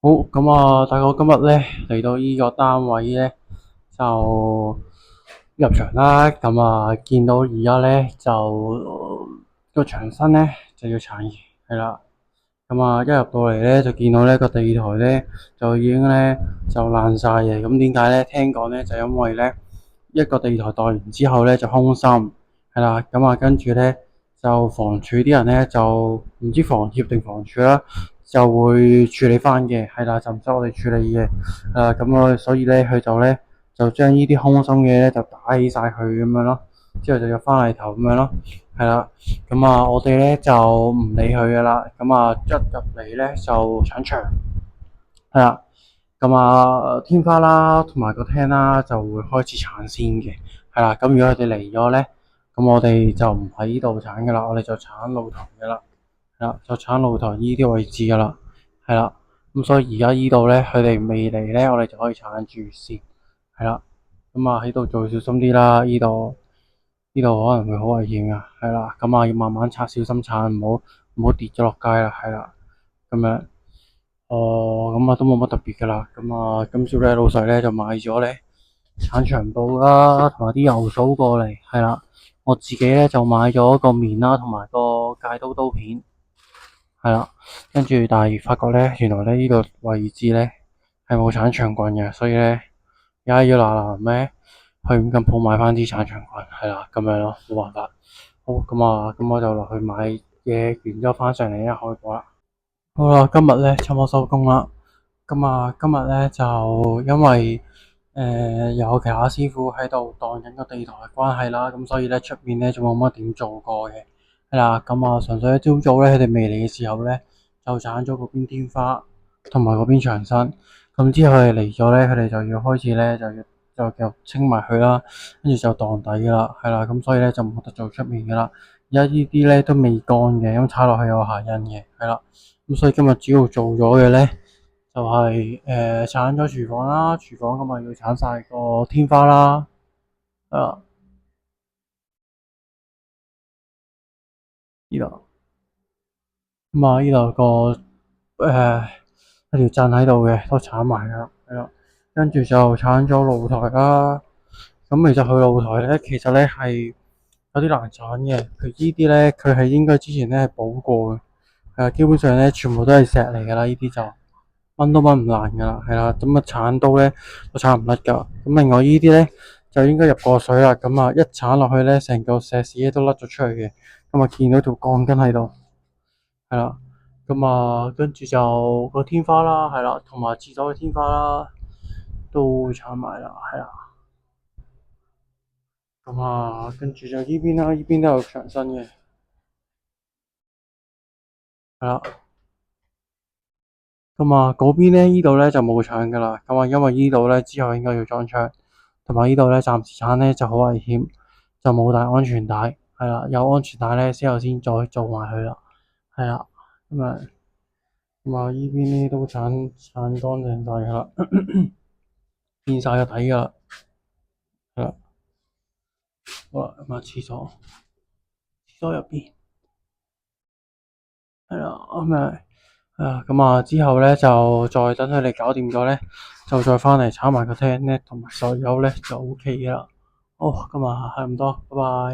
好，咁啊，大哥今日咧嚟到呢個單位咧就入場啦。咁啊，見到而家咧就個牆身咧就要鏟嘅，係啦。咁啊，一入到嚟咧就見到咧個地台咧就已經咧就爛晒嘅。咁點解咧？聽講咧就因為咧一個地台蓋完之後咧就空心，係啦。咁啊，跟住咧就房署啲人咧就唔知房協定房署啦。就會處理翻嘅，係啦，就唔使我哋處理嘅，咁所以咧佢就將呢啲空心嘅咧就打起晒佢咁樣咯，之後就入翻嚟頭咁樣咯，係啦，咁啊我哋咧就唔理佢噶啦，咁啊一入嚟咧就鏟牆，係啦，咁啊天花啦同埋個廳啦就會開始鏟先嘅，係啦，咁如果佢哋嚟咗咧，咁我哋就唔喺呢度鏟噶啦，我哋就鏟露台噶啦。係啦，就鏟露台呢啲位置噶啦，係啦，咁所以而家呢度咧，佢哋未嚟咧，我哋就可以鏟住先，係啦，咁啊喺度做小心啲啦，呢度可能會好危險噶，係啦，咁啊要慢慢拆，小心鏟，唔好跌咗落街啦，係啦，咁樣，咁啊都冇乜特別噶啦，咁啊今朝咧老細咧就買咗咧鏟牆布啦，同埋啲油掃過嚟，係啦，我自己咧就買咗個棉啦，同埋個戒刀片。係啦，跟住但係發覺咧，原來咧呢個位置咧係冇鏟牆棍嘅，所以咧而家要嗱嗱咧去五金鋪買翻啲鏟牆棍，係啦，咁樣咯，冇辦法。好，咁我就落去買嘢，完之後翻上嚟一開波啦。好啦，今日咧差唔多收工啦。今日咧就因為有其他師傅喺度當緊個地台嘅關係啦，咁所以咧出面咧仲冇乜點做過嘅。係啦，咁啊，純粹一朝早咧，佢哋未嚟嘅時候咧，就鏟咗嗰邊天花同埋嗰邊牆身。咁之後佢哋嚟咗咧，佢哋就要開始咧，就清埋佢啦，跟住就當底噶啦，係啦，咁所以咧就冇得做出面噶啦。而家呢啲咧都未乾嘅，咁踩落去有鞋印嘅，係啦。咁所以今日主要做咗嘅咧，就係鏟咗廚房啦，廚房咁啊要鏟晒個天花啦，係啦，呢度。咁啊，呢度個一條震喺度嘅，都鏟埋噶啦，係啦，跟住就鏟咗露台啦。咁其實佢露台咧，其實咧係有啲難鏟嘅。佢呢啲咧，佢係應該之前咧係補過嘅，係啊，基本上咧全部都係石嚟噶啦，呢啲就掹都掹唔爛噶啦，係啦。咁啊鏟刀咧都鏟唔甩噶。咁另外呢啲咧就應該入過水啦。咁啊一鏟落去咧，成嚿石屎都甩咗出去嘅。咁啊見到條鋼筋喺度。係啦，咁啊，跟住就個天花啦，係啦，同埋廁所嘅天花啦，都鏟埋啦，係啦，咁啊，跟住就呢邊啦，呢邊都有牆身嘅，係啦，咁啊，嗰邊咧，呢度咧就冇鏟噶啦，咁啊，因為呢度咧之後應該要裝窗，同埋呢度咧暫時鏟咧就好危險，就冇帶安全帶，係啦，有安全帶咧之後先再做埋佢啦，係啦，咁啊，呢邊咧都鏟乾淨晒噶啦，變晒個底噶啦。係啦，好啦，咁啊，廁所入邊係啦，咁啊，之後咧就再等佢哋搞掂咗咧，就再翻嚟鏟埋個廳咧，同埋所有咧就 OK 嘅啦。好，今日係咁多，拜拜。